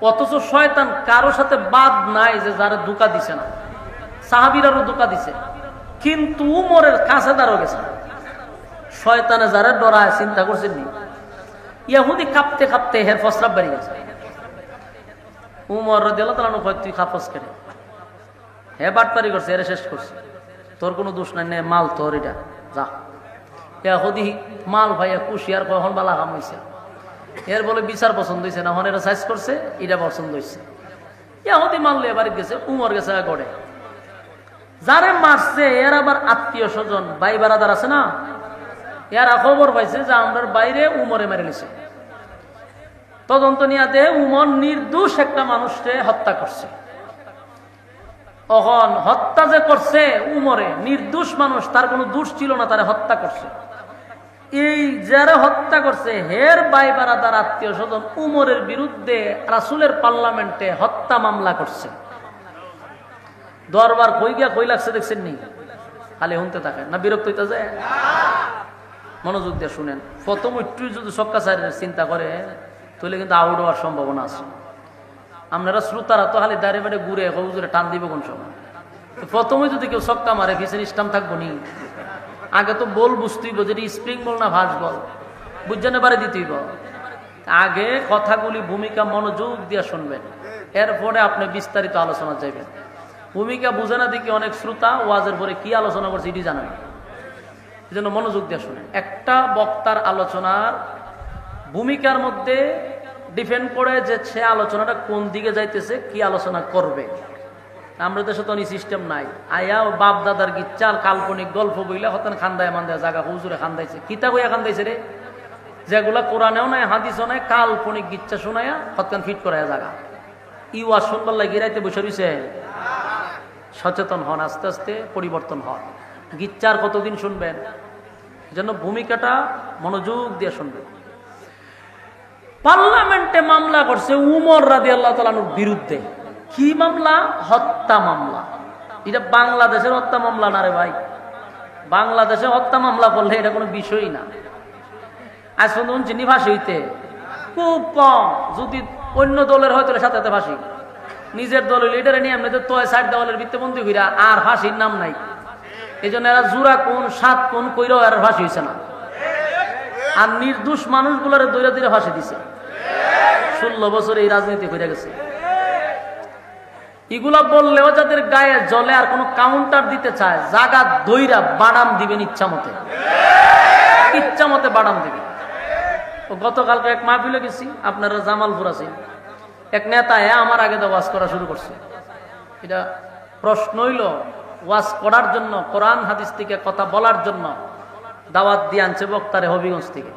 অথচ শয়তান কারো সাথে বাদ নাই যে যারা ধোঁকা দিছে না, সাহাবীরারও ধোঁকা দিছে, কিন্তু উমরের কাছে দাঁড়ো গেছে। শয়তানে যারা ডরায় চিন্তা করছেন নি, ইহুদি কাঁপতে কাঁপতে হের ফসরাব বেরিয়ে গেছে। উমর রাদিয়াল্লাহু তাআলা কয় তুই কাঁপস কেন? হে বাটপারি করছে, এর শেষ করছে, তোর কোনো দোষ নাই, নে মাল তোর, এটা যা। ইহুদি মাল ভাইয়া খুশি আর কখন বালা কাম হইছে, এর বলে বিচার পছন্দ হয়েছে না, হন এরা সাইজ করছে, এটা পছন্দ হয়েছে। ইহুদি মাল লিয়ে বাড়ি গেছে, উমর গেছে গড়ে। যারে মারছে এর আবার আত্মীয় স্বজন ভাই বারাদার আছে না, এরা খবর পাইছে যে আমরার বাইরে উমরে মেরে নিছে। তদন্ত নিয়ে দেহে উমর নির্দোষ একটা মানুষকে হত্যা করছে। তখন হত্যা যে করছে উমরে, নির্দোষ মানুষ, তার কোনো দোষ ছিল না, তারা হত্যা করছে। এই যারা হত্যা করছে হের ভাই বারাদার আত্মীয় স্বজন উমরের বিরুদ্ধে রাসূলের পার্লামেন্টে হত্যা মামলা করছে। দরবার কই গিয়া কই লাগছে দেখছেন নি? খালি শুনতে থাকেন না, বিরক্ত হইতে যায়? মনোযোগ দিয়ে শুনেন। প্রথম একটু যদি সক্কাচারের চিন্তা করে তাহলে কিন্তু আউট হওয়ার সম্ভাবনা আছে। আপনারা শ্রোতারা তো খালি দাঁড়িয়ে বাড়ি ঘুরে হুজুরে টান দিব কোন সময়। প্রথমে যদি কেউ সক্কা মারে পিছনে স্টাম থাকবো নি, আগে তো বল বুঝতেই বল, যেটি স্প্রিং বল না ভাস বল, বুঝছেন, বাড়ি দিতেই বল। আগে কথাগুলি ভূমিকা মনোযোগ দিয়ে শুনবেন, এরপরে আপনি বিস্তারিত আলোচনা যাবেন। ভূমিকা বুঝে না দেখি অনেক শ্রোতা ওয়াজের পরে কি আলোচনা করছে এটি জানেন, এই জন্য মনোযোগ দিয়ে শুনেন। একটা বক্তার আলোচনার ভূমিকার মধ্যে ডিপেন্ড করে যে সে আলোচনাটা কোন দিকে যাইতেছে, কি আলোচনা করবে। আমরা দেশে তো সিস্টেম নাই, আয়া বাপ দাদার গিচ্চাল কাল্পনিক গল্প বইলা হতেন খান্দায় মান্দায় জায়গা হুজুরে খান্দাইছে, কিতা কইয়া খান্দাইছে রে, যেগুলা কোরআনেও নাই হাদিসও নাই, কাল্পনিক গিচ্ছা শোনায়া হতেন ফিট করায় জায়গা। ইওয়া শুনবার লাগে রাইতে বসে রইছে। সচেতন হন, আস্তে আস্তে পরিবর্তন হন। গিচ্চার কতদিন শুনবেন, যেন ভূমিকাটা মনোযোগ দিয়ে শুনবেন। পার্লামেন্টে মামলা করছে উমর রাদিয়াল্লাহু তাআলার বিরুদ্ধে। কি মামলা? হত্যা মামলা। এটা বাংলাদেশের হত্যা মামলা না রে ভাই। বাংলাদেশে হত্যা মামলা করলে এটা কোনো বিষয়ই না। আজ শুনুন চিনি ফাঁসি হইতে খুব কম, যদি অন্য দলের হয়তো সাথে সাথে ফাঁসি, নিজের দলের লিডারে নিয়ে এমনি তো ৬ দেওয়ালের বৃত্তবন্দী কইরা আর ফাঁসির নাম নাই। এই জন্য এরা জোড়া কোন ৭ কোন কইরাও এরা ফাঁসি হয়েছে না। আর নির্দোষ মানুষগুলোর দৈরা দৈরা ফাঁসি দিছে। ১৬ বছর এই রাজনীতি করে গেছে। এগুলা বললেও যাদের গায়ে জ্বলে আর কোনো কাউন্টার দিতে চায়, জাগা দইরা বাড়াম দিবেন ইচ্ছা মতে, ইচ্ছা মতে বাড়াম দিবেন। গতকালকে এক মাহফিলে গেছি, আপনারা জামালপুর আছেন, এক নেতা আমার আগে ওয়াজ করা শুরু করছে। এটা প্রশ্ন হইল, ওয়াজ করার জন্য, কোরআন হাদিস থেকে কথা বলার জন্য দাওয়াত দিয়ে আনছে বক্তারে হবিগঞ্জ থেকে,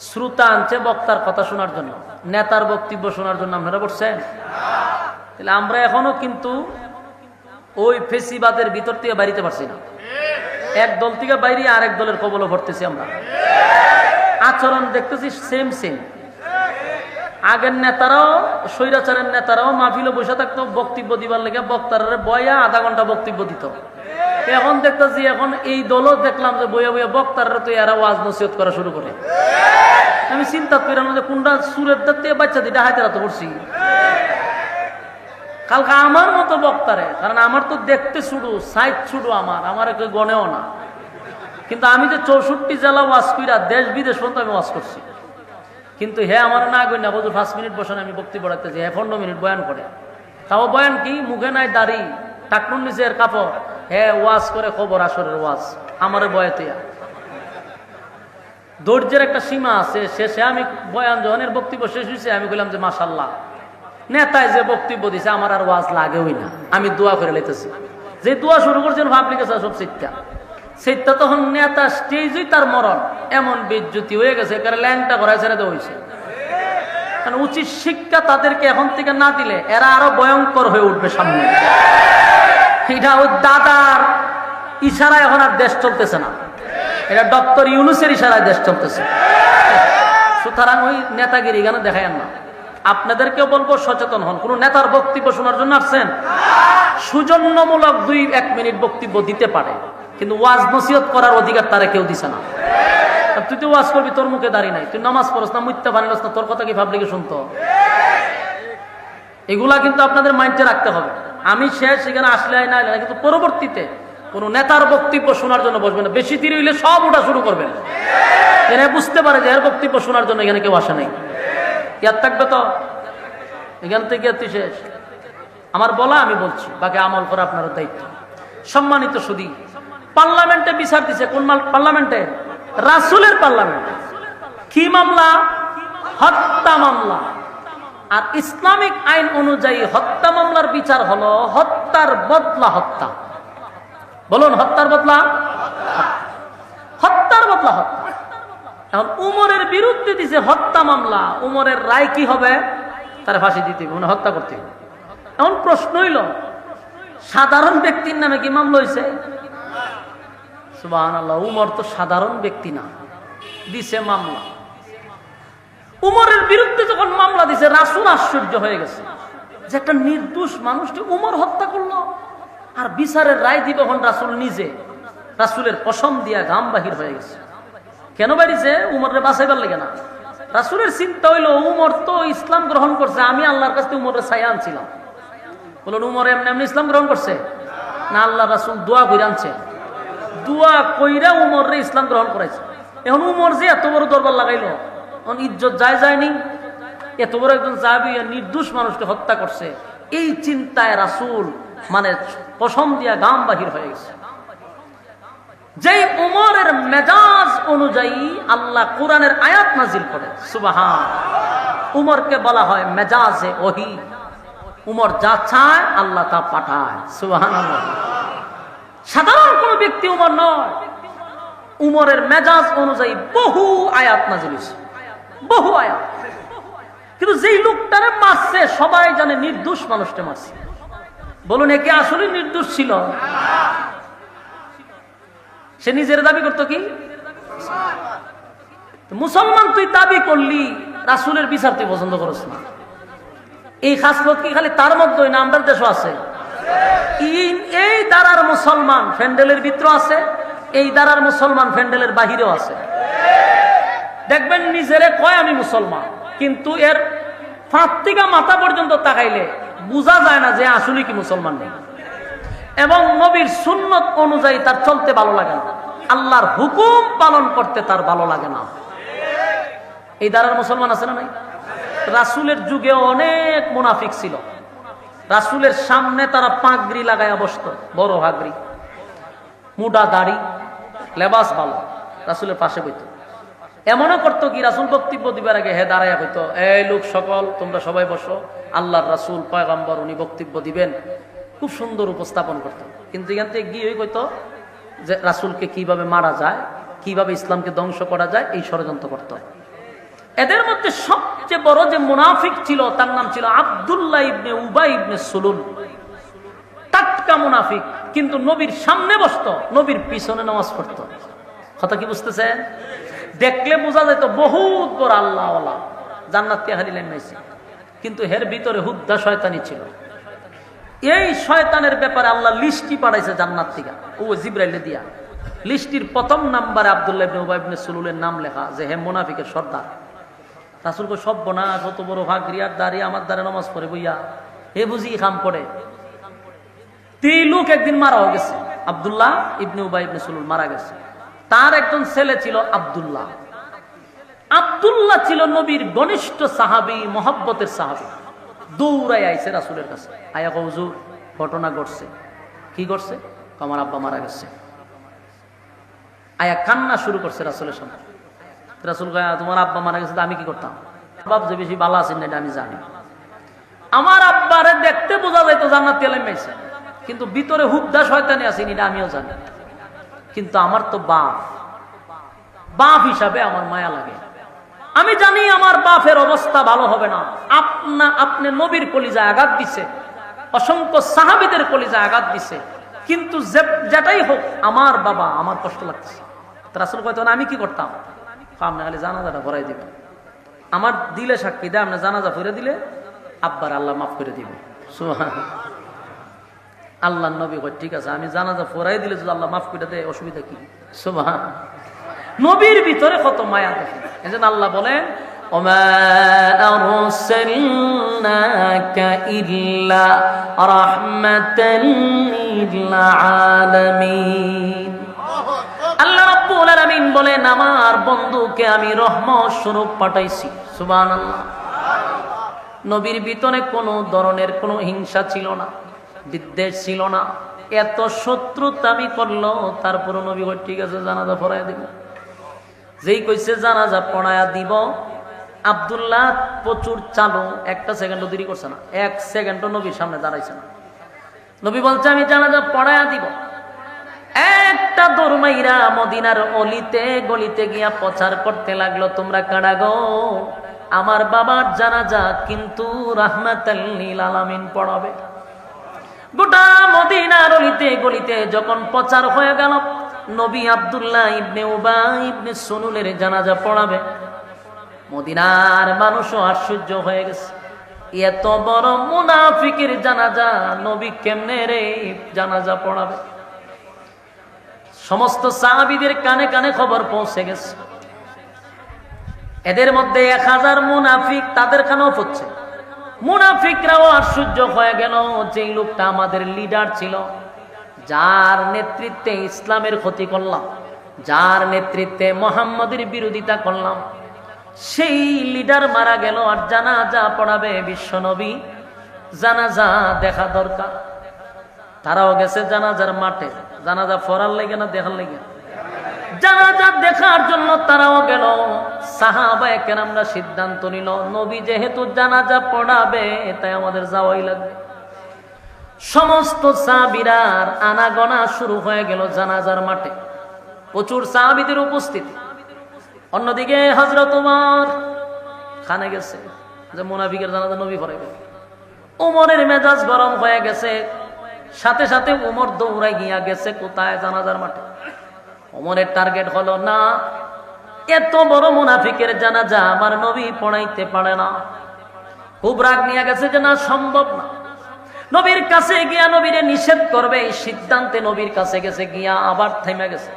শ্রোতা আনছে বক্তার কথা শোনার জন্য, নেতার বক্তব্য শোনার জন্য। আপনারা বলছেন? তাহলে আমরা এখনো কিন্তু ওই ফেসিবাদের ভিতর থেকে বাইরিতে পারছি না। এক দল থেকে বাইরে আরেক দলের কবলে ভরতেছি আমরা। আচরণ দেখতেছি সেম সেম। আগের নেতারাও, স্বৈরাচারের নেতারাও মাহফিলে বসে থাকতো বক্তব্য দিবার লেগে, বক্তারে বয়া আধা ঘন্টা বক্তব্য দিত। এখন দেখতেছি এখন এই দলও দেখলাম যে বইয়া বইয়া বক্তারা তো এরা ওয়াজ নসিহত করা শুরু করে। আমি চিন্তা করলাম যে কোনটা সুরের দাঁত বাচ্চা দিটা হাইতে রাতে পড়ছি কালকে আমার মতো বক্তারে, কারণ আমার তো দেখতে শুরু সাইড শুরু, আমার কেউ গনেও না। কিন্তু আমি যে ৬৪ জেলা ওয়াজ কইরা দেশ বিদেশ পর্যন্ত আমি ওয়াজ করছি, কিন্তু হ্যাঁ আমার না গই না বলতো ৫ মিনিট বসে আমি বক্তব্য রাখতেছি, হ্যাঁ ১৫ মিনিট বয়ান করে। তাও বয়ান কি, মুখে নাই দাড়ি, টাকনুর নিচের কাপড়, হ্যাঁ ওয়াজ করে খবর আসরের ওয়াজ আমার বয়াতে। ধৈর্যের একটা সীমা আছে। শেষে আমি বয়ান যখনের বক্তব্য শেষ হয়েছে আমি বললাম যে মাশাআল্লাহ, নেতায় যে বক্তব্য দিছে আমার আর ওয়াজ লাগেই না, আমি দোয়া করে লেতেছি। যে দোয়া শুরু করছেন ভাবলি গেছে সব সেটা তখন নেতা স্টেজই তার মরণ, এমন বেজ্জতি হয়ে গেছে, ল্যাংটা করায় ছেড়ে দেওয়া হয়েছে। কারণ উচিত শিক্ষা তাদেরকে এখন থেকে না দিলে এরা আরো ভয়ঙ্কর হয়ে উঠবে সামনে। এটা ওই দাদার ইশারায় এখন আর দেশ চলতেছে না, এটা ডক্টর ইউনূসের ইশারায় দেশ চলতেছে। সুতরাং ওই নেতাগিরি এখানে দেখায় না। আপনাদেরকেও বলবো সচেতন হন। কোন নেতার বক্তব্য শোনার জন্য আসছেন? সুজন্যমূলক ২-১ মিনিট বক্তব্য দিতে পারে, কিন্তু ওয়াজ নসিহত করার অধিকার তারা কেউ দিছে না। তুই তো ওয়াজ করবি, তোর মুখে দাঁড়িয়ে নাই, তুই নামাজ পড়স না, মুইত্যা বানিস না, তোর কথা কি ভাবলি কি শুনতো? এগুলা কিন্তু আপনাদের মাইন্ডে রাখতে হবে। আমি শেষ সেখানে আসলে না, কিন্তু পরবর্তীতে কোন নেতার বক্তব্য শোনার জন্য বসবেন না। বেশি দেরি হইলে সব ওটা শুরু করবেন, এরা বুঝতে পারে যে এর বক্তব্য শোনার জন্য এখানে কেউ আসে নাই। ইয়াদ থাকবে তো, এখান থেকে তুই শেষ। আমার বলা আমি বলছি, বাকি আমল করা আপনার দায়িত্ব। সম্মানিত সুধী, পার্লামেন্টে বিচার দিছে। কোন পার্লামেন্টে? রাসূলের পার্লামেন্টে। কি মামলা? হত্যা মামলা। আর ইসলামিক আইন অনুযায়ী হত্যা মামলার বিচার হলো হত্যার বদলা হত্যা। বলুন, হত্যার বদলা হত্যার বদলা হত্যা। এখন উমরের বিরুদ্ধে দিছে হত্যা মামলা, উমরের রায় কি হবে? তারা ফাঁসি দিতে হবে, মানে হত্যা করতে হবে। এখন প্রশ্ন হইল, সাধারণ ব্যক্তির নামে কি মামলা হয়েছে? সুবহানাল্লাহ, উমর তো সাধারণ ব্যক্তি না, দিছে মামলা। উমরের বিরুদ্ধে যখন মামলা দিছে, রাসূল আশ্চর্য হয়ে গেছে যে একটা নির্দোষ মানুষকে উমর হত্যা করলো। আর বিচারের রায় দিবে এখন রাসূল নিজে। রাসূলের কসম দিয়া ঘাম বাহির হয়ে গেছে। কেন বাড়িছে? উমরের বাঁচাইবার লাগে না। রাসূলের চিন্তা হইলো, উমর তো ইসলাম গ্রহণ করছে, আমি আল্লাহর কাছে উমরের ছায়া আনছিলাম। বলুন, উমর এমনি এমনি ইসলাম গ্রহণ করছে না? আল্লাহ রাসূল দোয়া কইরা আনছে, দোয়া কইরা উমরে ইসলাম গ্রহণ করাইছে। এখন উমর যে এত বড় দরবার লাগাইলো, ইজ্জত যায়নি? এত বড় একজন সাহাবী নির্দোষ মানুষকে হত্যা করছে, এই চিন্তায় রাসূল মানে কসম দিয়া গাম বাহির হয়ে গেছে। যেই উমরের মেজাজ অনুযায়ী আল্লাহ কোরআনের আয়াত নাজিল করে, সুবহান। উমরকে বলা হয় মেজাজে ওহী। উমর যা চায় আল্লাহ তা পাঠায়, সুবহানাল্লাহ। সাধারণ কোন ব্যক্তি উমর নয়। উমরের মেজাজ অনুযায়ী বহু আয়াত নাজিল হয়েছে, বহু আয়াত। কিন্তু যেই লোকটারে মারছে সবাই জানে নির্দোষ মানুষটা মারছে। বলুন, একে আসলে নির্দোষ ছিল? সে নিজের দাবি করতো কি মুসলমান? তুই দাবি করলি, রাসূলের বিচার তুই পছন্দ করছ না। এই খাসলত কি খালি তার মধ্যে না, আমাদের দেশও আছে। এই দ্বারার মুসলমান ফ্যান্ডেলের ভিতর আছে, এই দ্বারার মুসলমান ফ্যান্ডেলের বাহিরেও আছে। দেখবেন নিজেরে কয় আমি মুসলমান, কিন্তু এর ফাঁক থেকে মাথা পর্যন্ত তাকাইলে বোঝা যায় না যে আসলে কি মুসলমান নেই। এবং নবীর সুন্নত অনুযায়ী তার চলতে ভালো লাগে না, আল্লাহর হুকুম পালন করতে তার ভালো লাগে না। এই দ্বারার মুসলমান আছে না নাই? রাসূলের যুগে অনেক মুনাফিক ছিল। রাসূলের সামনে তারা পাগড়ি লাগায়া বসতো, বড় পাগড়ি, মুডা দাড়ি, লেবাস ভালো, রাসূলের পাশে বইতো। এমনও করতো কি, রাসূল বক্তব্য দিবার আগে হে দাঁড়াইয়া কইতো, এই লোক সকল তোমরা সবাই বসো, আল্লাহর রাসূল পয়গম্বর উনি বক্তব্য দিবেন। খুব সুন্দর উপস্থাপন করতো। কিন্তু এখান থেকে গিয়ে কইতো যে রাসূলকে কিভাবে মারা যায়, কিভাবে ইসলামকে ধ্বংস করা যায়, এই ষড়যন্ত্র করতো। এদের মধ্যে সবচেয়ে বড় যে মুনাফিক ছিল তার নাম ছিল আব্দুল্লাহ ইবনে উবাই ইবনে সুলুল। টাটকা মুনাফিক, কিন্তু নবীর সামনে বসতো, নবীর পিছনে নামাজ পড়তো। কথা কি বুঝতেছেন? দেখলে বোঝা যেত বহুত বড় আল্লাহওয়ালা, জান্নাতে হারি লাইমাইছে, কিন্তু এর ভিতরে হুদ্দা শয়তানি ছিল। এই শয়তানের ব্যাপারে আল্লাহ লিস্টি পাঠাইছে জান্নাত থেকে, ও জিবরাইলে দিয়া। লিস্টির প্রথম নাম্বারে আব্দুল্লাহ ইবনে উবাই ইবনে সুলুলের নাম লেখা, যে হে মুনাফিকের সর্দার। রাসূল কই, সব বোনা যত বড় ভাগরি আর দাঁড়ি আমার দ্বারে নামাজ পড়ে বইয়া, হে বুঝি খাম পড়ে। এই লোক একদিন মারা হয়ে গেছে, আব্দুল্লাহ ইবনে উবাই ইবনে সুলুল মারা গেছে। তার একজন ছেলে ছিল আব্দুল্লাহ। আব্দুল্লাহ ছিল নবীর ঘনিষ্ঠ সাহাবী, মহব্বতের সাহাবী। দৌড়াই আইছে রাসূলের কাছে, আয়া কও, হুজুর ঘটনা ঘটছে। কি ঘটছে? আমার আব্বা মারা গেছে। আয়া কান্না শুরু করছে রাসূলের সামনে। রাসূল কয়, তোমার আব্বা মারা গেছে, আমি কি করতাম? বাপ যে বেশি ভালো আছেন না এটা আমি জানি। আমার আব্বারে দেখতে বোঝা যাইতো জান্নাতে লাইমাইছে, কিন্তু ভিতরে হুদ্দা শয়তানি আছে এটা আমিও জানি। কিন্তু আমার তো বাপ হিসাবে আমার মায়া লাগে। আমি জানি আমার বাপের অবস্থা ভালো হবে না। আপনি নবীর কলিজায় আঘাত দিছে, অসংখ্য সাহাবীদের কলিজায় আঘাত দিছে, কিন্তু যেটাই হোক আমার বাবা, আমার কষ্ট লাগছে। রাসূল কয়, তখন আমি কি করতাম? আপনি খালি জানাজাটা ভরাই দিবেন, আমার দিলে সাক্ষী দেয়, আপনি জানাজা ভরে দিলে আব্বার আল্লাহ মাফ করে দিবে। সুবহানাল্লাহ। আল্লাহ নবী কয়, ঠিক আছে, আমি জানাজা ভরাই দিলে যদি আল্লাহ মাফ করে দেয় অসুবিধা কি? সুবহানাল্লাহ। নবীর ভিতরে কত মায়া দেখে। এজন্য আল্লাহ বলেন, ওমা আরসালনাকা ইল্লা রাহমাতাল লিল আলামিন। আল্লাহ রাব্বুল আলামিন বলেন আমার বন্ধুকে আমি রহমত স্বরূপ পাঠাইছি। সুবহানাল্লাহ। নবীর ভিতরে কোনো ধরনের কোনো হিংসা ছিল না, বিদ্বেষ ছিল না। এত শত্রুতামি করলো, তারপর নবী বলে ঠিক আছে জানাজা পড়াইয়া দিব। যেই কইছে জানাজা পড়াইয়া দিব, আব্দুল্লাহ প্রচুর চালু, একটা সেকেন্ডও দেরি করছে না, 1 সেকেন্ডও নবীর সামনে দাঁড়াইছে না। নবী বলছে আমি জানাজা পড়াইয়া দিব। একটা দরমাইরা মদিনার অলিতে গলিতে গিয়া প্রচার করতে লাগলো, তোমরা কারা গো, আমার বাবার জানাজা কিন্তু রাহমাতাল লিল আলামিন পড়াবে। গোটা মদিনার অলিতে গলিতে যখন প্রচার হয়ে গেল নবী আব্দুল্লাহ ইবনে উবাই ইবনে সুলুলের জানাজা পড়াবে, মদিনার মানুষও আশ্চর্য হয়ে গেছে। এত বড় মুনাফিকের জানাজা নবী কেমনে রে জানাজা পড়াবে? সমস্ত সাহাবীদের কানে কানে খবর পৌঁছে গেছে। এদের মধ্যে 1000 মুনাফিক, তাদের কানেও পৌঁছে। মুনাফিকরাও আশ্চর্য হয়ে গেল, যে লোকটা আমাদের লিডার ছিল, যার নেতৃত্বে ইসলামের ক্ষতি করলাম, যার নেতৃত্বে মুহাম্মদের বিরোধিতা করলাম, সেই লিডার মারা গেল আর জানাজা পড়াবে বিশ্বনবী। জানাজা দেখা দরকার। তারাও গেছে জানাজার মাঠে, জানাজা পড়ার লাগে না দেখার লাগে? জানাজা দেখার জন্য তারাও গেল। সাহাবায়ে কেরামরা সিদ্ধান্ত নিল নবী যেহেতু জানাজা পড়াবে তাই আমাদের যাওয়াই লাগবে। সমস্ত সাহাবীরার আনাগোনা শুরু হয়ে গেল জানাজার মাঠে, প্রচুর সাহাবীদের উপস্থিতি। অন্যদিকে হযরত ওমর খানে গেছে যে মুনাফিকের জানাজা নবী পড়াবে। ওমরের মেজাজ গরম হয়ে গেছে, সাথে সাথে ওমর দৌড়াই গিয়া গেছে কোথায়? জানাজার মাঠে। ওমরের টার্গেট হলো না, এত বড় মুনাফিকের জানাজা আমার নবী পড়াইতে পারে না। খুব রাগ নিয়ে গেছে যে না, সম্ভব না। নবীর কাছে গিয়া নবীরে নিষেধ করবে এই সিদ্ধান্তে নবীর কাছে গেছে, গিয়া আবার থাইমা গেছে।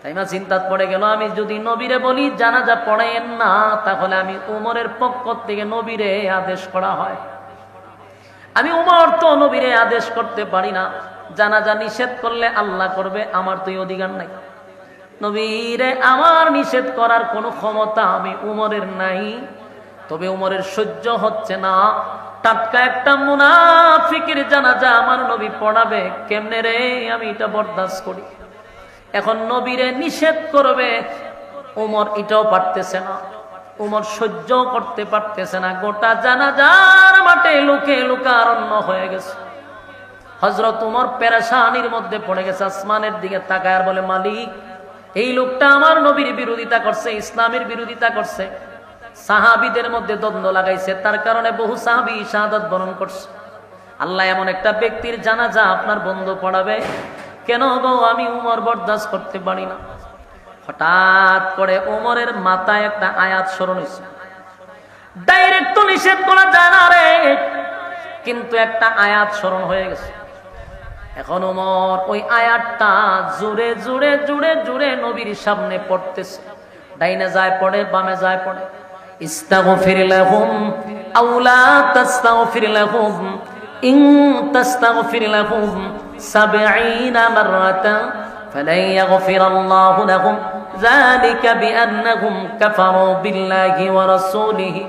থাইমা চিন্তাত পড়ে গেল, আমি যদি নবীরে বলি জানাজা পড়াইয়েন না, তাহলে আমি উমরের পক্ষ থেকে নবীরে আদেশ করা হয়। আমি উমর তো নবীরে আদেশ করতে পারি না, জানাজা নিষেধ করলে আল্লাহ করবে, আমার তো এই অধিকার নাই। নবীরে আমার নিষেধ করার কোনো ক্ষমতা আমি উমরের নাই। তবে উমরের সহ্য হচ্ছে না, টাটকা একটা মুনাফিকের জানাজা আমার নবী পড়াবে, কেমনে রে আমি এটা বরদাস্ত করি। এখন নবীরে নিষেধ করবে, উমর এটাও পারতেছে না, উমর সহ্য করতে পারতেছে না। গোটা জানাজার মাঠে লোকে লোকারণ্য হয়ে গেছে। হযরত উমর পেরেশানির মধ্যে পড়ে গেছে, আসমানের দিকে তাকায় আর বলে, মালিক এই লোকটা আমার নবীর বিরোধিতা করছে, ইসলামের বিরোধিতা করছে, সাহাবীদের মধ্যে দ্বন্দ্ব লাগাইছে, তার কারণে বহু সাহাবী শাহাদাত বরণ করছে। আল্লাহ এমন একটা ব্যক্তির জানাজা আপনার বন্ধু পড়াবে, কেন গো আমি উমর বরদাস্ত করতে পারি না। হঠাৎ করে উমরের মাথায় একটা আয়াত স্মরণ হয়েছে। ডাইরেক্ট তো নিষেধ করা যায় না রে, কিন্তু একটা আয়াত স্মরণ হয়ে গেছে। এখন উমর ওই আয়াতটা জুড়ে জুড়ে জুড়ে জুড়ে নবীর সামনে পড়তেছে। ডাইনে যায় পড়ে, বামে যায় পড়ে। ইস্তাগফির লাহুম আও লা তাস্তাগফির লাহুম ইন তাস্তাগফির লাহুম 70 মাররাতান ফালান ইয়াগফিরাল্লাহু লাহুম যালিকা বিআন্নাহুম কাফারু বিল্লাহি ওয়া রাসূলিহি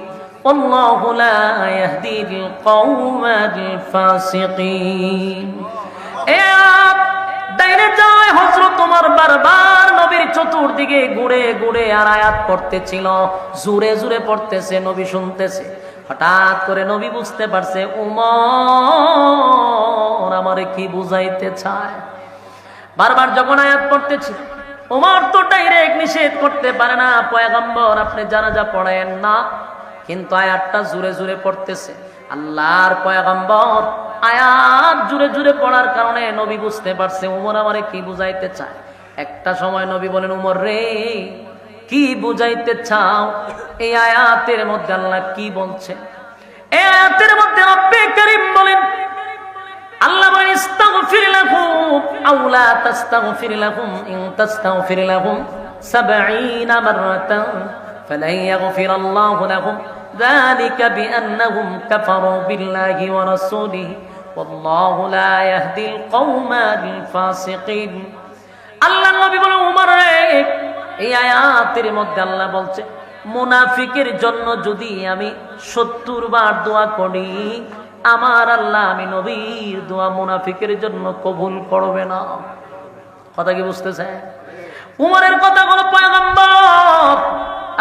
ওয়াল্লাহু লা ইয়াহদিল কওমাল ফাসিকিন। ডাইনে যায় হযরত ওমর বারবার নবীর চতুর্দিকে ঘুরে ঘুরে আর আয়াত পড়তেছিল, জোরে জোরে পড়তেছে, নবী শুনতেছে। হঠাৎ করে নবী বুঝতে পারছে ওমর আমারে কি বুঝাইতে চায়। বারবার যখন আয়াত পড়তেছি, ওমর তো ডাইরেক্ট নিষেধ করতে পারে না, পয়গম্বর আপনি জানাজা পড়ায়েন না, কিন্তু আয়াতটা জোরে জোরে পড়তেছে। আল্লাহর পয়গম্বর আয়াত জুড়ে জুড়ে পড়ার কারণে নবী বুঝতে পারছে উমর আমারে কি বুঝাইতে চায়। একটা সময় নবী বলেন, উমর রে কি বুঝাইতে চাও? এই আয়াতের মধ্যে আল্লাহ কি বলছে? এই আয়াতের মধ্যে রব্বে কারীম বলেন, আল্লাহ বলেন ইস্তাগফির লাহুম আও লা তাস্তাগফির লাহুম ইন তাস্তাগফির লাহুম 70 মাররাতান فلن يغفر الله لهم ذلك بأنهم كفروا بالله ورسوله والله لا يهدي القوم الفاسقين আল্লাহ নবী বলেন উমর রে এই আয়াতের মধ্যে আল্লাহ বলছে মুনাফিকের জন্য যদি আমি 70 বার দোয়া করি আমার আল্লাহ আমি নবীর দোয়া মুনাফিকের জন্য কবুল করবে না। কথা কি বুঝতেছেন? উমরের কথা হলো পয়গম্বর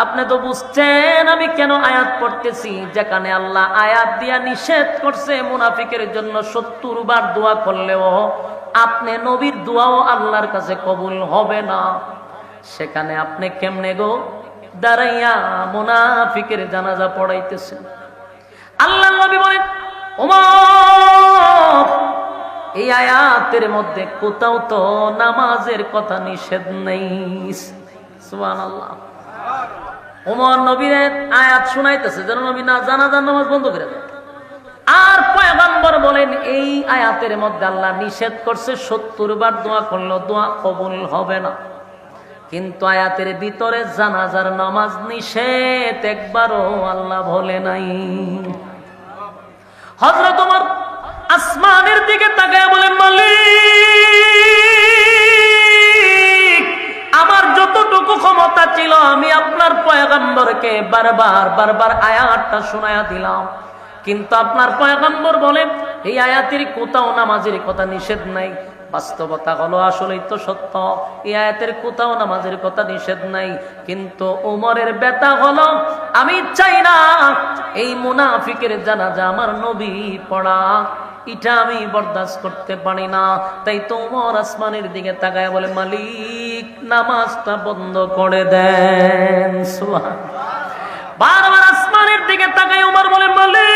আপনি তো বুঝছেন আমি কেন আয়াত পড়তেছি, যেখানে আল্লাহ আয়াত দিয়া নিষেধ করছে মুনাফিকের জন্য 70 বার দোয়া করলেও আপনি নবীর দোয়াও আল্লাহর কাছে কবুল হবে না, সেখানে আপনি কেমনে গো দাঁড়াইয়া মুনাফিকের জানাজা পড়াইতেছেন? আল্লাহ নবী বলেন ওমর এই আয়াতের মধ্যে কোথাও তো নামাজের কথা নিষেধ নেই। সুবহানাল্লাহ। ওমর নবীর আয়াত শুনাইতেছে যেন নবী না জানাজার নামাজ বন্ধ করে দেয়। আর পয়গম্বর বলেন এই আয়াতের মধ্যে আল্লাহ নিষেধ করছে 70 বার দোয়া করলেও দোয়া কবুল হবে না, কিন্তু আয়াতের ভিতরে জানাজার নামাজ নিষেধ একবারও আল্লাহ বলে নাই। হযরত ওমর আসমানের দিকে তাকায় বলেন মালিক আমার যতটুকু ক্ষমতা ছিল আমি আপনার পয়গম্বরকে বারবার আয়াতটা শোনায়া দিলাম, কিন্তু আপনার পয়গম্বর বলেন এই আয়াতের কোথাও নামাজের কথা নিষেধ নাই। বাস্তবতা হলো আসলেই তো সত্য, এই আয়াতের কোথাও নামাজের কথা নিষেধ নাই, কিন্তু ওমরের ব্যথা হলো আমি চাই না এই মুনাফিকের জানাজা আমার নবী পড়া, এটা আমি বরদাস্ত করতে পারি না। তাই তো ওমর আসমানের দিকে তাকায় বলে মালিক নামাজটা বন্ধ করে দেন। সুবহানাল্লাহ। বারবার আসমানের দিকে তাকায় ওমর বলে মালিক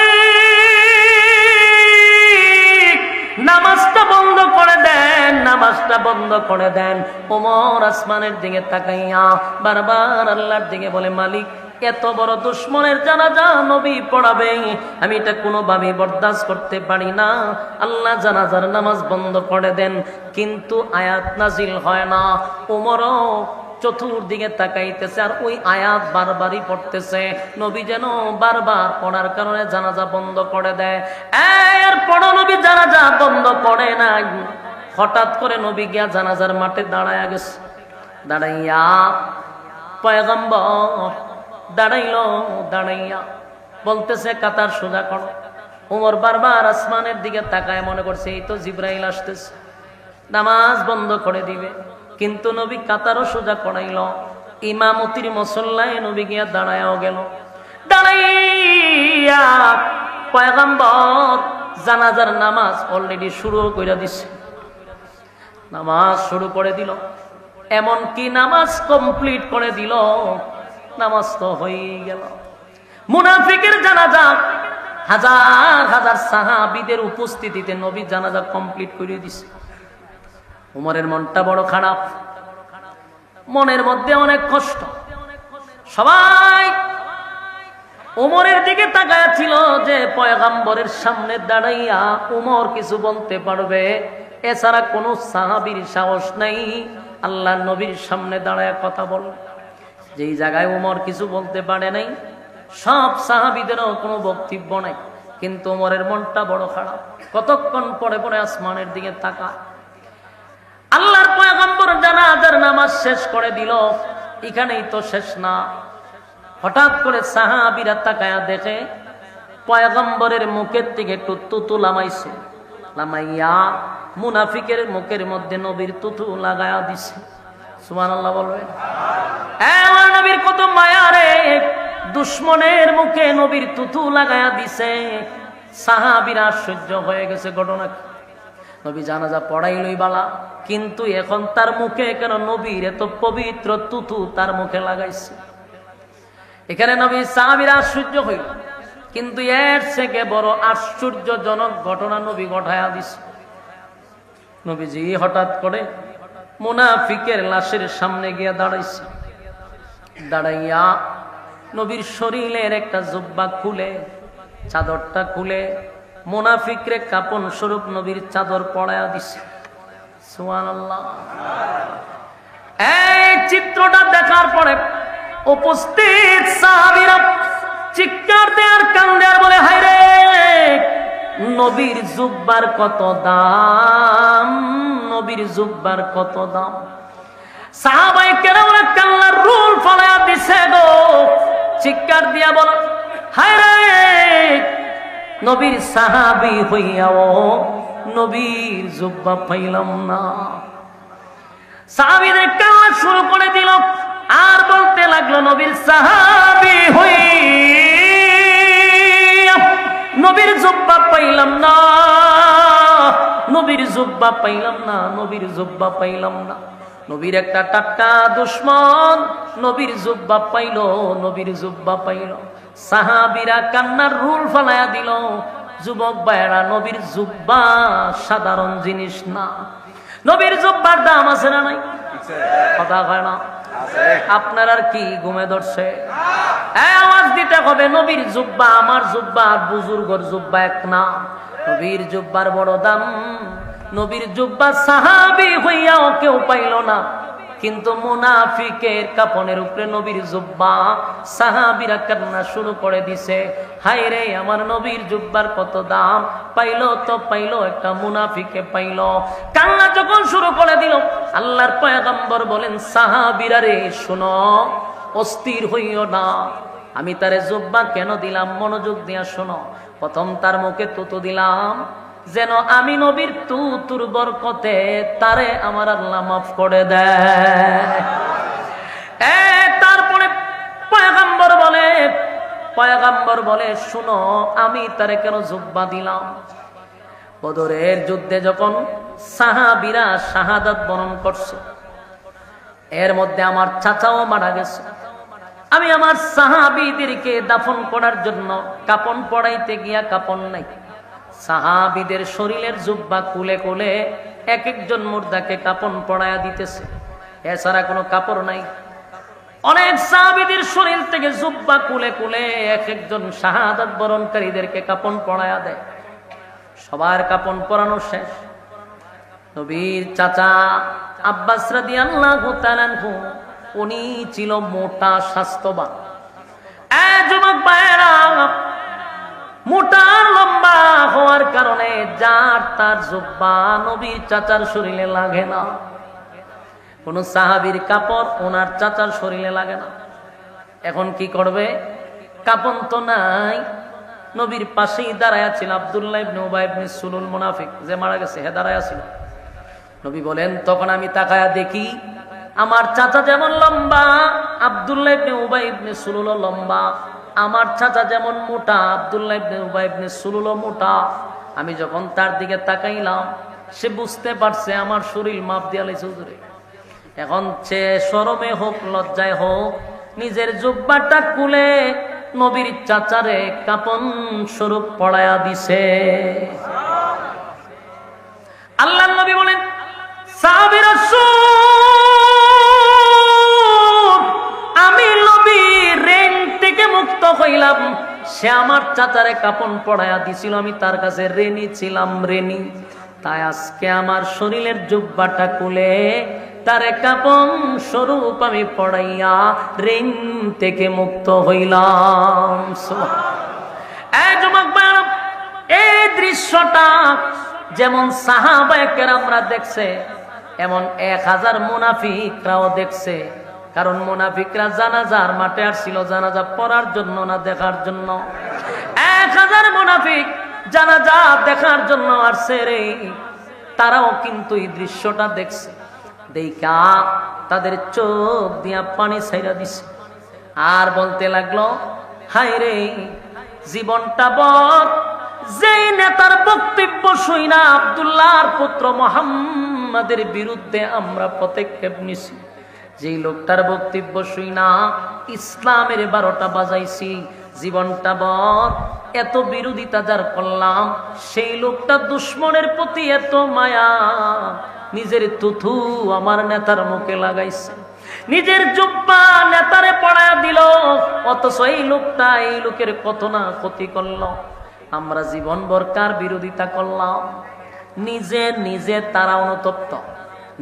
নামাজটা বন্ধ করে দেন, নামাজটা বন্ধ করে দেন। ওমর আসমানের দিকে তাকাইয়া বারবার আল্লাহর দিকে বলে মালিক এত বড় দুশমনের জানাজা নবী পড়াবে আমি এটা কোনোভাবেই বরদাস্ত করতে পারি না, আল্লাহ জানাজার নামাজ বন্ধ করে দেন। কিন্তু আয়াত নাজিল হয় না। ওমরও চতুর্দিকে তাকাইতেছে আর ওই আয়াত বারবারই পড়তেছে, নবী যেন বারবার পড়ার কারণে জানাজা বন্ধ করে দেয়। এরপর নবী জানাজা বন্ধ করে নাই, হঠাৎ করে নবী গিয়া জানাজার মাঠে দাঁড়ায়া গেছে। দাঁড়াইয়া পয়গম্বর দাঁড়াইয়া বলতেছে কাতার সোজা করো। ওমর বারবার আসমানের দিকে তাকায় মনে করছে এই তো জিবরাইল আসতেছে নামাজ বন্ধ করে দিবে, কিন্তু নবী কাতারও সোজা করাইল। ইমামতির মুসল্লায় নবী গিয়া দাঁড়ায়াও গেল। দাঁড়াইয়া পয়গম্বর জানাজার নামাজ অলরেডি শুরু করে দিছে, নামাজ শুরু করে দিল, এমনকি নামাজ কমপ্লিট করে দিল। নামাজ তো হয়ে গেল। মুনাফিকের জানাজা হাজার হাজার সাহাবীদের উপস্থিতিতে নবী জানাজা কমপ্লিট করে দিছে। উমরের মনটা বড় খারাপ, মনের মধ্যে অনেক কষ্ট। সবাই উমরের দিকে তাকায়া ছিল যে পয়গম্বরের সামনে দাঁড়াইয়া উমর কিছু বলতে পারবে, এছাড়া কোনো সাহাবীর সাহস নাই আল্লাহ নবীর সামনে দাঁড়ায় কথা বল। যেই জায়গায় উমর কিছু বলতে পারে নাই, সব সাহাবীদেরও কোনো বক্তব্য নাই, কিন্তু উমরের মনটা বড় খারাপ। কতক্ষণ পরে পরে আসমানের দিকে তাকায়। আল্লাহর পয়গম্বর জানাজার নামাজ শেষ করে দিল, এখানেই তো শেষ না। হঠাৎ করে সাহাবীরা তাকায়া দেখে পয়গম্বরের মুখের থেকে একটু তুতু লামাইছে, লামাইয়া মুনাফিকের মুখের মধ্যে নবীর তুতু লাগায়া দিছে। সুবহানাল্লাহ বলবেন। আমার নবীর কত মায়া রে, দুশমনের মুখে নবীর তুতু লাগায়া দিছে। সাহাবীরা আশ্চর্য হয়ে গেছে ঘটনা। নবী জানাজা পড়াইলই বালা, কিন্তু এখন তার মুখে কেন নবীর এত পবিত্র তুতু তার মুখে লাগাইছে। এখানে নবী সাহাবীরা আশ্চর্য হইল, কিন্তু এর থেকে বড় আশ্চর্যজনক ঘটনা নবী ঘটায়া দিছে। নবীজি হঠাৎ করে মুনাফিকের লাশের সামনে গিয়ে দাঁড়াইছে। দাঁড়াইয়া নবীর শরীরের একটা জুব্বা খুলে, চাদরটা খুলে মুনাফিকরে কাপন স্বরূপ নবীর চাদর পরায়া দিছে। সুবহানাল্লাহ। এই চিত্রটা দেখার পরে উপস্থিত সাহাবীরা চিৎকার দেয়ার কান্দে আর বলে, হায় রে, নবীর জুব্বার কত দাম, নবীর জুব্বার কত দাম। সাহাবায়ে কেরামরা কান্নার রুল ফলায়া দিছে গো, চিৎকার দিয়া বল, হায় রে, নবীর সাহাবী হইয়াও নবীর জুব্বা পাইলাম না। সাহাবীদের কান্না শুরু করে দিল, আর বলতে লাগলো, নবীর সাহাবী হইয়া নবীর জুব্বা পাইলাম না, নবীর জুব্বা পাইলাম না, নবীর জুব্বা পাইলাম না। নবীর একটা টাটকা দুশমন নবীর জুব্বা পাইল, নবীর জুব্বা পাইল। সাহাবীরা কান্নার রুল ফালায়া দিল। যুবক ভাইরা, নবীর জুব্বা সাধারণ জিনিস না। নবীর জুব্বার দাম আছে না নাই? কথা হয় না? আপনার আর কি ঘুমে ধরছে? আওয়াজ দিতে হবে, নবীর জুব্বা আমার জুব্বা আর বুজুর্গর জুব্বা এক না। নবীর জুব্বার বড় দাম। নবীর জুব্বা সাহাবী হইয়াও কেউ পাইল না, কিন্তু মুনাফিকের কাফনের উপরে নবীর জুব্বা। সাহাবীরা কান্না শুরু করে দিছে, হায় রে, আমার নবীর জুব্বার কত দাম। পাইলো তো পাইলো, একটা মুনাফিকে পাইলো। কান্না যখন শুরু করে দিল, আল্লাহর পয়গম্বর বলেন, সাহাবীরা রে শোনো, অস্থির হইও না। আমি তারে জুব্বা কেন দিলাম, মনোযোগ দিয়া শোনো। প্রথম তার মুখে তুতু দিলাম, যেন আমি নবীর তুতুর বরকতে তারে আমার আল্লাহ মাফ করে দেয়। তারপরে পয়গম্বর বলে, শুনো, আমি তারে কেন জুব্বা দিলাম। বদরের যুদ্ধে যখন সাহাবীরা শাহাদাত বরণ করছে, এর মধ্যে আমার চাচাও মারা গেছে। আমি আমার সাহাবীদেরকে দাফন করার জন্য কাপন পড়াইতে গিয়া কাপন নাই। সাহাবীদের শরীরের জুব্বা কুলে কুলে এক একজন মুর্দাকে কাপন পড়ায়া দিতেছে, এছাড়া কোনো কাপড় নাই। অনেক সাহাবীদের শরীর থেকে জুব্বা কুলে কুলে এক একজন শাহাদাত বরণকারীদেরকে কাপন পড়ায়া দেয়। সবার কাপন পরানো শেষ। নবীর চাচা আব্বাস রাদিয়াল্লাহু তাআলা আনহু, উনি ছিল মোটা স্বাস্থ্যবান। যুবক ভাইরা, মোটা লম্বা হওয়ার কারণে যার তার জুব্বা নবীর চাচার শরীরে লাগে না। কোন সাহাবীর কাপড় ওনার চাচার শরীরে লাগে না। এখন কি করবে? কাপন তো নাই। নবীর পাশেই দাঁড়ায়া ছিল আব্দুল্লাহ ইবনে উবাই ইবনে সুলুল মুনাফিক, যে মারা গেছে, হে দাঁড়ায়া ছিল। নবী বলেন, তখন আমি তাকায়া দেখি আমার চাচা যেমন লম্বা, আব্দুল্লাহ ইবনে উবাই ইবনে সুলুলও লম্বা। আমার চাচা যেমন মোটা, আব্দুল্লাহ ইবনে উবাই ইবনে সুলুলও মোটা। আমি যখন তার দিকে তাকাইলাম, সে বুঝতে পারছে আমার শরীর মাপ দিয়া লাইছে হুজুরে। এখন সে শরমে হোক লজ্জায় হোক নিজের জুব্বাটা খুলে নবীর চাচারে কাপন স্বরূপ পড়ায়া দিছে। আল্লাহর নবী বলেন, সাহাবীরা আমি নবী ঋণ থেকে মুক্ত হইলাম। সে আমার চাচারে কাপন পড়ায়া দিছিল, আমি তার কাছে ঋণী ছিলাম, ঋণী। তাই আজকে আমার শরীরের জুব্বাটা খুলে তারে কাপন স্বরূপ আমি পড়াইয়া ঋণ থেকে মুক্ত হইলাম। এই দৃশ্যটা যেমন সাহাবায়ে কেরামরা দেখছে, এমন 1000 মুনাফিকরাও দেখছে। কারণ মুনাফিকরা জানাজার মাঠে আসছিল জানাজা পড়ার জন্য না দেখার জন্য। 1000 মুনাফিক জানাজা দেখার জন্য আসছে রে। তারাও কিন্তু এই দৃশ্যটা দেখছে, দেখা তাদের চোখ দিয়া পানি ছাইরা দিছে। আর বলতে লাগলো, হায় রে, জীবনটা বর যেই নেতার বক্তব্য শুই না আব্দুল্লাহর পুত্র মুহাম্মাদের বিরুদ্ধে আমরা পদক্ষেপ নিছি, যেই লোকটার বক্তব্য শুই না ইসলামের 12টা বাজাইছি, জীবনটা বর এত বিরোধিতা যার করলাম, সেই লোকটা দুশ্মনের প্রতি এত মায়া, নিজের তুথু আমার নেতার মুখে লাগাইছে, নিজের জুব্বা নেতারে পড়ায়া দিল। অথচ এই লোকটা এই লোকের কত না ক্ষতি করল। আমরা জীবনভর কার বিরোধিতা করলাম? নিজে নিজে তারা অনুতপ্ত,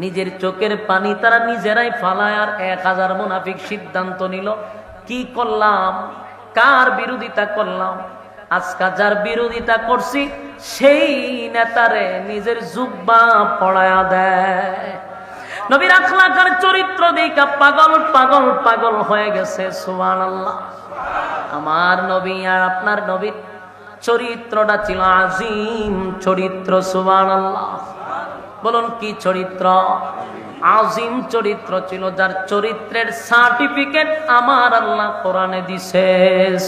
নিজের চোখের পানি তারা নিজেরাই ফালায়। আর 1000 মুনাফিক সিদ্ধান্ত নিল, কি করলাম, কার বিরোধিতা করলাম? আজকে যার বিরোধিতা করছি সেই নেতারে নিজের জুব্বা পড়ায়া দেয়। নবীর আখলাক আর চরিত্র দেখা পাগল পাগল পাগল হয়ে গেছে। সুবহানাল্লাহ। আমার নবী আর আপনার নবীর চরিত্রটা ছিল আজিম চরিত্র। সুবহানাল্লাহ। বলুন কি চরিত্র? আজিম চরিত্র ছিল, যার চরিত্রের সার্টিফিকেট আমার আল্লাহ কোরআনে দিছে।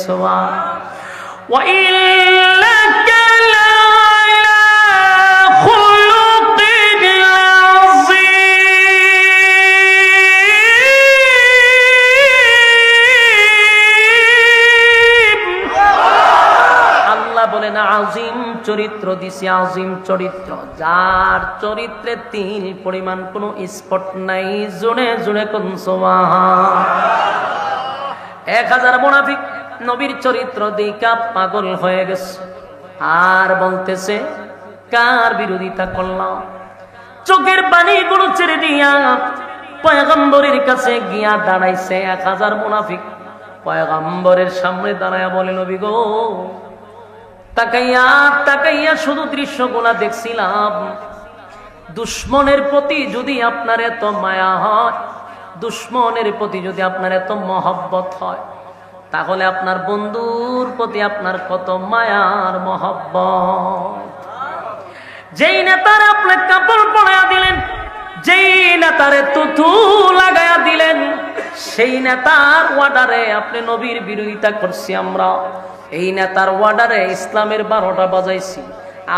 সুবহানাল্লাহ। ওয়া ইল্লাকা লা'আলা খুলুকিন আযীম। আল্লাহ বলেন আজিম চরিত্র দিছি, আজিম চরিত্র, যার চরিত্রে তিল পরিমাণ কোনো স্পট নাই। জুনে জুনে কোন সুবহান। 1000 মুনাফিক নবীর চরিত্র দেখা পাগল হয়ে গেছে, আর বলতেছে কার বিরোধিতা করলাম? চোখের পানিগুলো ছেড়ে দিয়া পয়গম্বরের কাছে গিয়া দাঁড়াইছে 1000 মুনাফিক। পয়গম্বরের সামনে দাঁড়ায়া বলে, নবী গো, তাকাইয়া তাকাইয়া শুধু দৃশ্যগুলা দেখছিলাম। দুশ্মনের প্রতি যদি আপনার এত মায়া হয়, দুশ্মনের প্রতি যদি আপনার এত মহব্বত হয়, তাহলে আপনার বন্ধুর প্রতি আপনার কত মায়ার মহব্বত। যেই নেতারে আপনি কাপড় পরাইয়া দিলেন, যেই নেতারে তুতু লাগাইয়া দিলেন, সেই নেতার ওয়ার্ডারে আপনি নবীর বিরোধিতা করছি আমরা। এই নেতার ওয়ার্ডারে ইসলামের 12টা বাজাইছি।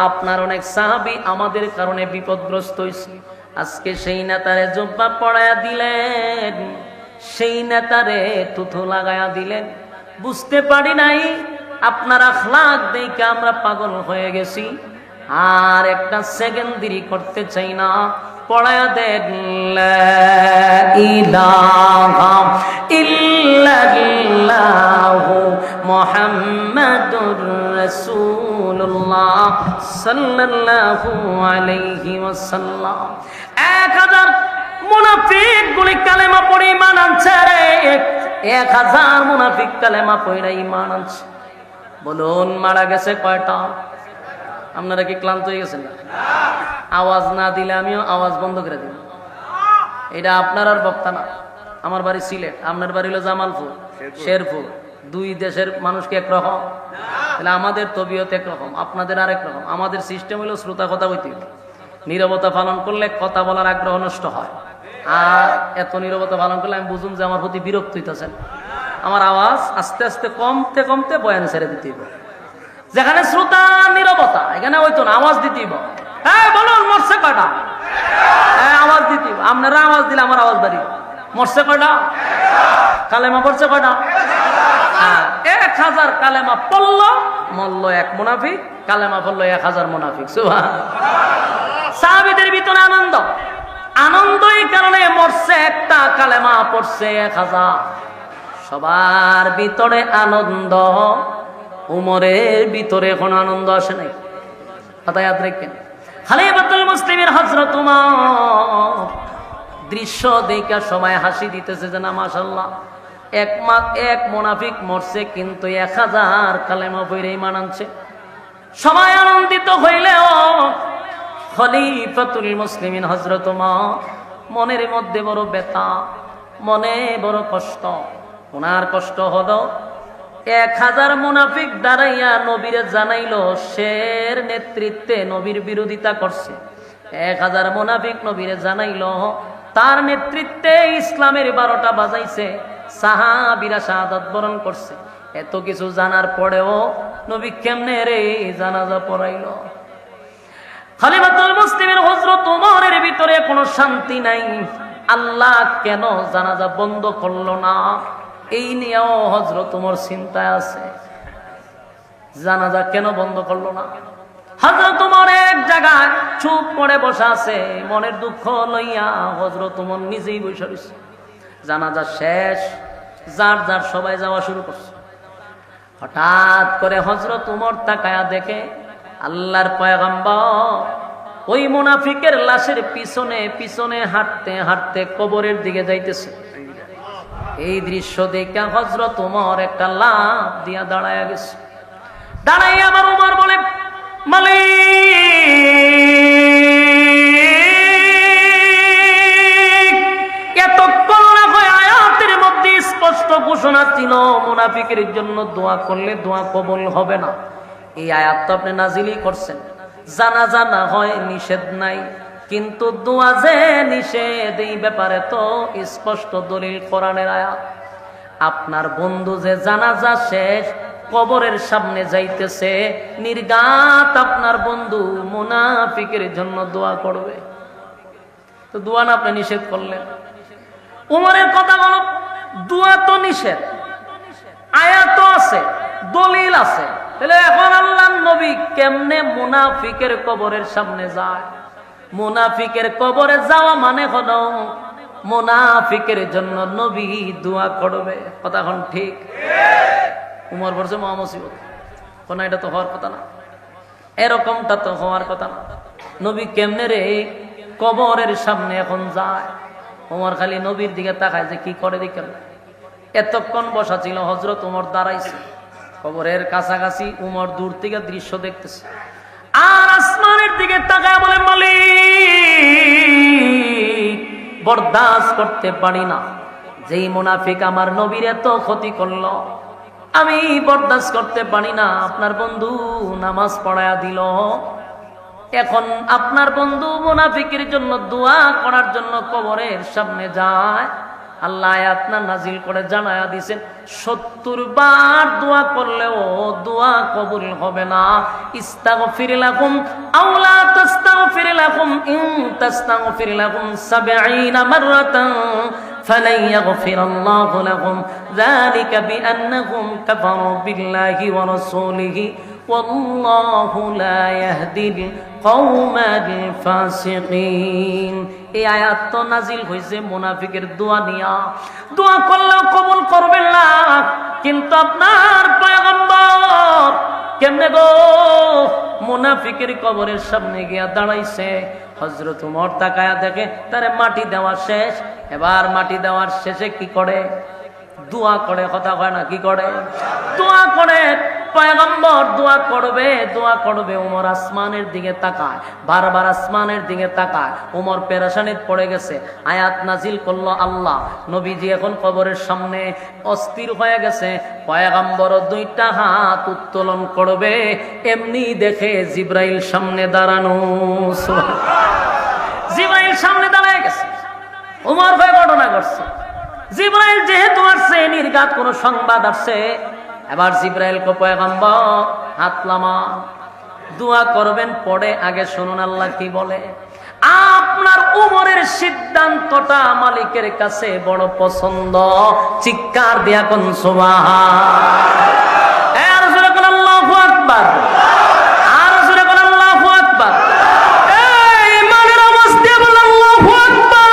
আপনার অনেক সাহাবী আমাদের কারণে বিপদগ্রস্ত হয়েছে। আজকে সেই নেতারে জুব্বা পরাইয়া দিলেন, সেই নেতারে তুতু লাগাইয়া দিলেন। বুঝতে পারি নাই আপনার আখলাক দেখে আমরা পাগল হয়ে গেছি, আর একটা সেকেন্ড দেরি করতে চাই না। পড়ায়া দেন লা ইলাহা ইল্লাল্লাহু মুহাম্মাদুর রাসূলুল্লাহ সাল্লাল্লাহু আলাইহি ওয়াসাল্লাম। 1000 মুনাফিক গুলি কালেমা পড়ে ঈমান আনছে রে। 1000 মুনাফিক কালেমা পড়ে ঈমান আনছে। বলুন মারা গেছে কয়টা? আপনারা কি ক্লান্ত হয়ে গেছেন? আওয়াজ না দিলে আমিও আওয়াজ বন্ধ করে দিব। এটা আপনার আর বক্তা না। আমার বাড়ি সিলেট, আপনার বাড়ি হলো জামালপুর, শেরপুর। 2 দেশের মানুষকে একরকম, তাহলে আমাদের তবিয়ত একরকম, আপনাদের আরেক রকম। আমাদের সিস্টেম হলো শ্রোতা কথা বলতে, নীরবতা পালন করলে কথা বলার আগ্রহ নষ্ট হয়। আর এত নীরবতা পালন করলে আমি বুঝুন যে আমার প্রতি বিরক্ত হইতেছেন। আমার আওয়াজ আস্তে আস্তে কমতে কমতে বয়ান ছেড়ে দিতে হবে। যেখানে শ্রোতা নীরবতা, এখানে হইতো না, আওয়াজ দিতেই। হ্যাঁ বলুন, মরছে কয়টা? হ্যাঁ আওয়াজ দিতেই। আপনারা আওয়াজ দিলে আমার আওয়াজ বাড়ি। মরছে কয়টা? কালেমা পড়ছে কয়টা? 1000 কালেমা পড়লো, মরলো 1 মুনাফিক। কালেমা পড়লো 1000 মুনাফিক। সুবহানাল্লাহ। সাহাবীদের ভিতরে আনন্দ, আনন্দ এই কারণে মরছে একটা, কালেমা পড়ছে 1000। সবার ভিতরে আনন্দ, উমরের ভিতরে এখন আনন্দ আসে নাই। কথা ইয়াদ রাখেন। খলিফাতুল মুসলিমিন হযরত উমর দৃশ্য দেখে সবাই হাসি দিতেছে যে না মাশাআল্লাহ, এক মুনাফিক মরছে কিন্তু 1000 কালেমা পড়ে ঈমান আনছে। সবাই আনন্দিত হইলেও খলিফাতুল মুসলিমিন হযরত উমর মনের মধ্যে বড় ব্যথা, মনে বড় কষ্ট। ওনার কষ্ট হলো 1000 মুনাফিক দাঁড়াইয়া নবীরে জানাইলো শের নেতৃত্বে নবীর বিরোধিতা করছে। 1000 মুনাফিক নবীরে জানাইলো তার নেতৃত্বে ইসলামের 12টা বাজাইছে, সাহাবীরা শাহাদাত বরণ করছে। এত কিছু জানার পরেও নবী কেমনে রে জানাজা পড়াইলো? খলিফাতুল মুসলিমিন হযরত উমরের ভিতরে কোনো শান্তি নাই। আল্লাহ কেন জানাজা বন্ধ করলো না, এই নিয়েও হযরত উমর চিন্তায় আছে। জানাজা কেন বন্ধ করলো না? হযরত উমর এক জায়গায় চুপ করে বসে আছে, মনের দুঃখ লইয়া হযরত উমর নিজেই বসে রয়েছে। জানাজা শেষ, যার যার সবাই যাওয়া শুরু করছে। হঠাৎ করে হযরত উমর তাকায়া দেখে আল্লাহর পয়গম্বর ওই মুনাফিকের লাশের পিছনে পিছনে হাঁটতে হাঁটতে কবরের দিকে যাইতেছে। এই দৃশ্য দেখে হযরত ওমর একটা লাফ দিয়া দাঁড়ায়া গেছে। দাঁড়াই আবার ওমর বলে, মালিক, এতক্ষণ না হয় আয়াতের মধ্যে স্পষ্ট ঘোষণা ছিল মুনাফিকের জন্য দোয়া করলে দোয়া কবুল হবে না। এই আয়াত তো আপনি নাজিলই করছেন, জানাজা না হয় নিষেধ নাই, কিন্তু দোয়া যে নিষেধ এই ব্যাপারে তো স্পষ্ট দলিল কোরআনের আয়াত। আপনার বন্ধু যে জানাজা শেষ কবরের সামনে যাইতেছে, নির্ঘাত আপনার বন্ধু মুনাফিকের জন্য দোয়া করবে, তো দোয়া না আপনি নিষেধ করলেন। উমরের কথা বলো, দোয়া তো নিষেধ, আয়াত আছে, দলিল আছে, তাহলে এখন আল্লাহর নবী কেমনে মুনাফিকের কবরের সামনে যায়? মুনাফিকের কবরে যাওয়া মানে হলো মুনাফিকের জন্য নবী দোয়া করবে। কথা এখন ঠিক? উমর বলছে মহা মুসিবত, কোন এটা তো হওয়ার কথা না, এরকমটা তো হওয়ার কথা না। নবী কেমনে রে কবরের সামনে এখন যায়? উমর খালি নবীর দিকে তাকায় যে কি করে দেখেন। এতক্ষণ বসা ছিল, হযরত উমর দাঁড়াইছে কবরের কাছাকাছি, উমর দূর থেকে দৃশ্য দেখতেছে আর আসমানের দিকে তাকায় বলে, মালিক, বরদাস্ত করতে পারি না, যেই মুনাফিক আমার নবীর এত ক্ষতি করলো, আমি বরদাস্ত করতে পারি না। আপনার বন্ধু নামাজ পড়ায়া দিল, এখন আপনার বন্ধু মুনাফিকের জন্য দোয়া করার জন্য কবরের সামনে যায়। আল্লাহ আয়াত নাজিল করে জানায়া দিয়েছেন 70 বার দোয়া করলেও দোয়া কবুল হবে না। ইস্তাগফির লাকুম আও লা তাস্তাগফির লাকুম ইন তাস্তাগফির লাকুম 70 মাররাতান ফালান ইয়াগফিরাল্লাহু লাকুম যালিকা বিআন্নাহুম কাফারু বিল্লাহি ওয়া রাসূলিহি ওয়াল্লাহু লা ইয়াহদিল কওমাল ফাসিকিন। এই আয়াত তো নাজিল হয়েছে মুনাফিকের দোয়া নিয়া, দোয়া করলেও কবুল করবেন না। কিন্তু আপনার পয়গম্বর কেমনে গো মুনাফিকের কবরের সামনে গিয়া দাঁড়াইছে। হযরত ওমর তাকায়া দেখে তারে মাটি দেওয়া শেষ। এবার মাটি দেওয়ার শেষে কি করে? দোয়া করে। কথা কয় না, কি করে? দোয়া করে। পয়গম্বর দোয়া করবে, দোয়া করবে। ওমর আসমানের দিকে তাকায়, বারবার আসমানের দিকে তাকায়। ওমর পেরেশানিতে পড়ে গেছে। আয়াত নাজিল করলো আল্লাহ, নবীজি এখন কবরের সামনে অস্থির হয়ে গেছে। পয়গম্বর 2টা হাত উত্তোলন করবে, এমনি দেখে জিব্রাইল সামনে দাঁড়ানো। জিব্রাইল সামনে দাঁড়ায় গেছে। ওমর ভাই ঘটনা ঘটছে। জিব্রাইল যেহেতু আসছে, নির্ঘাত কোন সংবাদ আসছে। এবার জিব্রাইল কো পয়গম্বর হাত লামা, দোয়া করবেন, পড়ে আগে শুনুন আল্লাহ কি বলে। আপনার উমরের সিদ্ধান্তটা মালিকের কাছে বড় পছন্দ। চিৎকার দিয়া কোন সুবহান। আর জোরে কোন আল্লাহু আকবার। আর জোরে কোন আল্লাহু আকবার। এই মানের আওয়াজ দিয়ে বল আল্লাহু আকবার।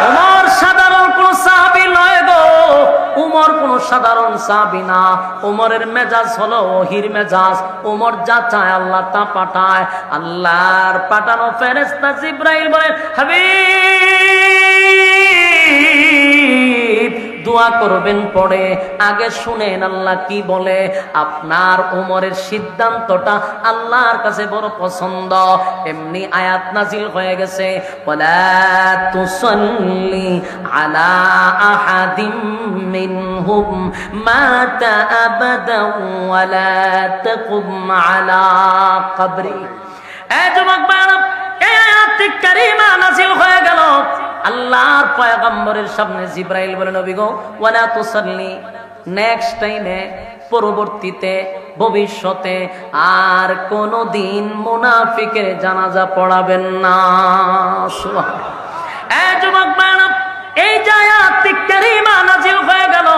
ওমর সাধারণ কোন সাহাবী নয় গো, উমর কোন সাধারণ সাহাবী না। উমরের মেজাজ হলো ওহির মেজাজ। উমর যা চায় আল্লাহ তা পাঠায়। আল্লাহর পাঠানো ফেরেশতা জিব্রাইল বলে, হাবিব দোয়া করবেন, পড়ে আগে শুনেন আল্লাহ কি বলে। আপনার উমরের সিদ্ধান্তটা আল্লাহর কাছে বড় পছন্দ। এমনি আয়াত নাজিল হয়ে গেছে, ওয়ালা তুসাল্লি আলা আহাদিম মিনহুম মাতা আবাদা ওয়ালা তাকুম আলা কবরি। এই যুবক ভাইরা, এই আয়াত কারীমা নাজিল হয়ে গেল। আল্লাহর পয়গম্বরের সামনে জিব্রাইল বলে, নবী গো ওয়ালা তুসাল্লি, নেক্সট টাইমে, পরবর্তীতে, ভবিষ্যতে আর কোনদিন মুনাফিকের জানাজা পড়াবেন না। সুবহানাল্লাহ। এই যুবক ভাইরা, এই যে আয়াত কারীমা নাজিল হয়ে গেল,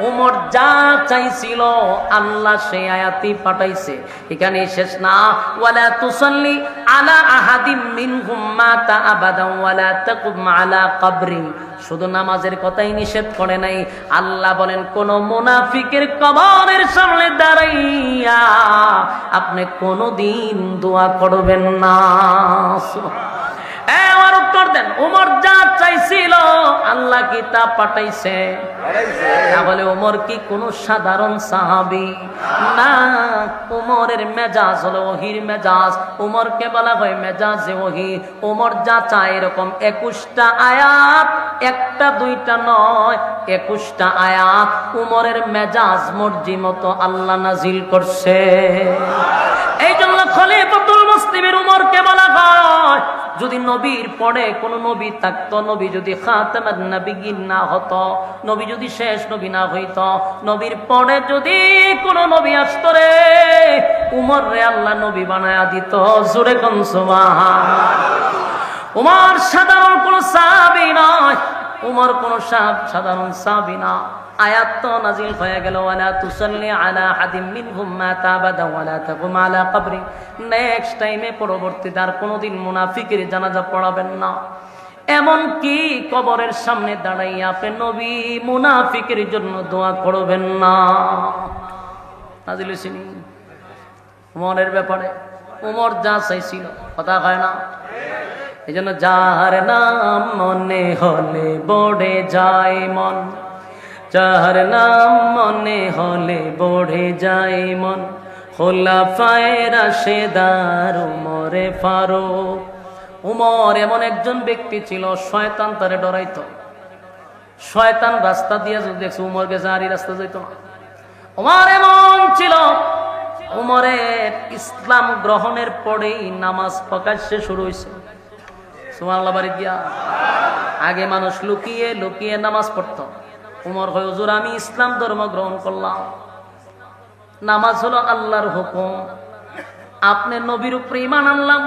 উমর যা চাইছিল আল্লাহ সেই আয়াতই পাঠাইছে। এখানে শেষ না, ওয়ালা তুসাল্লি আলা আহাদিম মিনহুম মাতা আবাদান ওয়ালা তাকুম আলা কবরি। শুধু নামাজের কথাই নিষেধ করে নাই, আল্লাহ বলেন কোন মুনাফিকের কবরের সামনে দাঁড়াইয়া আপনি কোনদিন দোয়া করবেন না। আমার উত্তর দেন, উমর যা চাইছিল আল্লাহ কি তা পাঠাইছে? তাহলে উমর কি কোন সাধারণ সাহাবী না? উমরের মেজাজ হলো ওহির মেজাজ। উমরকে বলা হয় মেজাজে ওহি। উমর যা চায় এরকম 21টা আয়াত, একটা দুইটা নয়, 21টা আয়াত উমরের মেজাজ মর্জি মতো আল্লাহ নাজিল করছে। এই জন্য খলিফাতুল মুসলিমের উমরকে বলা হয়, যদি নবীর পরে কোন নবী থাকতো, নবী যদি খাতামান নবিয়্যিন না হতো, নবী যদি শেষ নবী না হইতো, নবীর পরে যদি কোন নবী আসতো রে, উমর রে আল্লাহ নবী বানায়া দিত। জোরে কোন সুবহানাল্লাহ। উমর সাধারণ কোন সাহাবী নয়, উমর কোন সাধারণ সাহাবী না। আয়াত তো নাজিল হয়ে গেল, ওয়ালা তুসাল্লি আলা আহাদিম মিনহুম মাতা আবাদা ওয়ালা তাকুম আলা কবরি। নেক্সট টাইমে পরবর্তীতে আর কোনোদিন মুনাফিকের জানাজা পড়াবেন না। এমন কি কবরের সামনে দাঁড়াইয়া আপনি নবী মুনাফিকের জন্য দোয়া করবেন না। নাজিল হইছে নি উমরের ব্যাপারে। উমর যা চাইছিল কথা হয় না। এই জন্য যার নাম মনে হলে বড়ে যায় মন, যার নাম মনে হলে বড়ে যায় মন, খোলাফায়ে রাশেদার উমরে ফারুক। উমর এমন একজন ব্যক্তি ছিল, শয়তান তারে ডরাইতো। শয়তান রাস্তা দিয়ে যদি দেখছে উমর গেছে আর এই রাস্তা যাইত না। উমর এমন ছিল, উমরের ইসলাম গ্রহণের পরেই নামাজ প্রকাশ্যে শুরু হয়েছে। সুবহানাল্লাহ বাড়ি দিয়া। আগে মানুষ লুকিয়ে লুকিয়ে নামাজ পড়তো। উমর হয় হুজুর আমি ইসলাম ধর্ম গ্রহণ করলাম। নামাজ হলো আল্লাহর হুকুম, আপনি নবীর উপরে ঈমান আনলাম,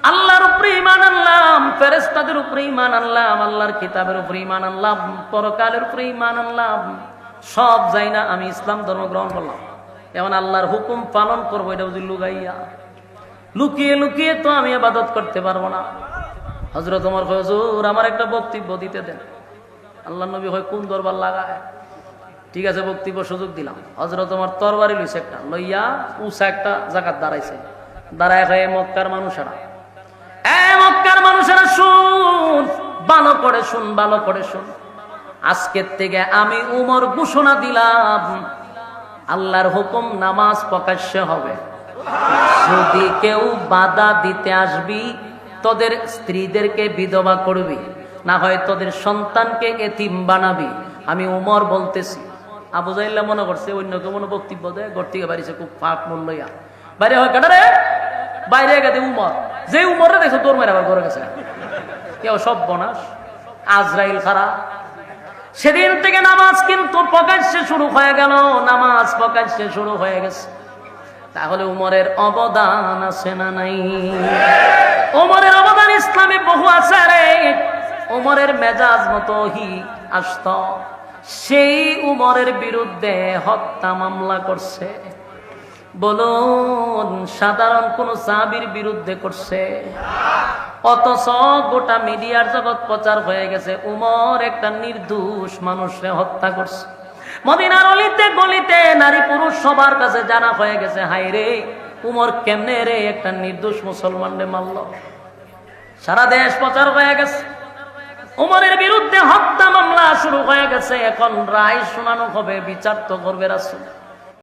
আল্লাহর উপরে ঈমান আনলাম, ফেরেশতাদের উপরে ঈমান আনলাম, আল্লাহর কিতাবের উপরে ঈমান আনলাম, পরকালের উপরে ঈমান আনলাম, সব যাই না আমি ইসলাম ধর্ম গ্রহণ করলাম। এমন আল্লাহর হুকুম পালন করবো, এটা বুঝি লুকাইয়া লুকিয়ে লুকিয়ে তো আমি ইবাদত করতে পারবো না। হযরত ওমর কয় হুজুর আমার একটা বক্তব্য দিতে দেন। আল্লাহ নবী হয় কোন দরবার লাগায়, ঠিক আছে বক্তব্য সুযোগ দিলাম। হযরত ওমর তরবারি লইছে একটা, লইয়া উঁচা একটা জায়গা দাঁড়াইছে। দাঁড়ায় হয় মক্কার মানুষেরা, মক্কার মানুষেরা শুন, ভালো করে শুন, ভালো করে শুন। আজকের থেকে আমি উমর ঘোষণা দিলাম, আল্লাহর হুকুম নামাজ প্রকাশ্যে হবে। যদি কেউ বাধা দিতে আসবি, তোদের স্ত্রীদেরকে বিধবা করবি, না হয় তোদের সন্তানকে এতিম বানাবি। আমি উমর বলতেছি। আবু জাহেল মনে করছে অন্য কেউ মনে বক্তব্য দেয়, ঘর থেকে বাড়িছে খুব ফাঁক মূল্য বাইরে হয় কাটারে বাইরে গেছে উমর, যে উমরে দেখো তোর মেরে আবার ঘরে গেছে কেউ সব বনাস আজরাইল খারা। সেদিন থেকে নামাজ কিন্তু প্রকাশ্যে শুরু হয়ে গেল, নামাজ প্রকাশ্যে শুরু হয়ে গেছে। তাহলে উমরের অবদান আছে না নাই? উমরের অবদান ইসলামে বহু আছে রে। উমরের মেজাজ মতো হি আসত, সেই উমরের বিরুদ্ধে হত্যা মামলা করছে। বলুন সাধারণ কোন সাহাবীর বিরুদ্ধে করছে? অথচ গোটা মিডিয়ার জগৎ প্রচার হয়ে গেছে উমর একটা নির্দোষ মানুষকে হত্যা করছে। মদিনার অলিতে গলিতে নারী পুরুষ সবার কাছে জানা হয়ে গেছে, হায় রে উমর কেমনে রে একটা নির্দোষ মুসলমানরে মারল। সারা দেশ প্রচার হয়ে গেছে, উমরের বিরুদ্ধে হত্যা মামলা শুরু হয়ে গেছে। এখন রায় শোনানো হবে, বিচার তো করবে রাসূল।